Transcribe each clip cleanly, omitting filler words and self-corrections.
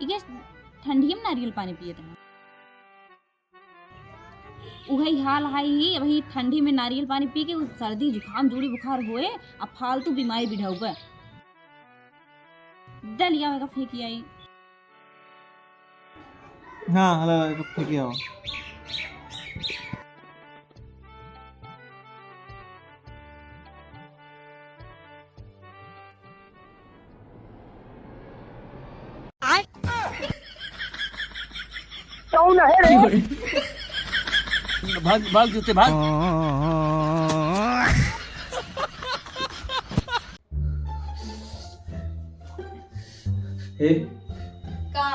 इके ठंडी में नारियल पानी पिए थे वही हाल हाई वही ठंडी में नारियल पानी पी के सर्दी जुकाम जोड़ी बुखार होए अब फालतू बीमारी बिठाऊगा दलिया में फेंकी आई हाँ हला फेंकी आओ कौन है रे? भाग भाग जूते भाग। हे का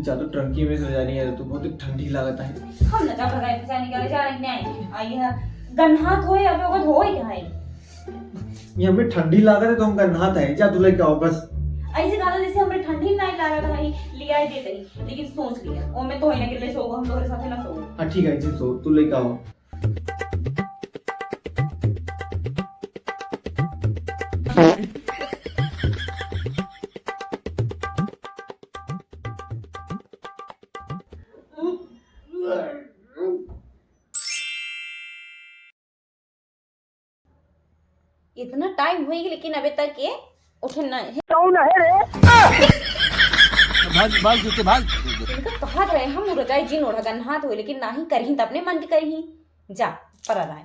जा तो टंकी में सो जानी है तो बहुत ठंडी लागत है हम ना जा भगाई फसा निकाले जा रही नहीं आई है गन्हा धोए अब ओको धोए क्या है ये हमें ठंडी लागत है तो हम नहाता है जा तू लेके आओ बस ऐसे गाना जैसे हमें ठंडी नहीं लगा था भाई लिया ही देते ही लेकिन सोच लिया और मैं तो ही ना के लिए सो हम तोरे साथे ना सो हाँ ठीक है जी सो तू लेके आओ इतना टाइम हुई लेकिन अबे तक ये उठे ना कौन है रे? भाग भाग जूते भाग। इनका कहा रहे हम रजाई जिन ओढ़ा गन्हा तो लेकिन नहीं करही त अपने मन के करही जा पर आए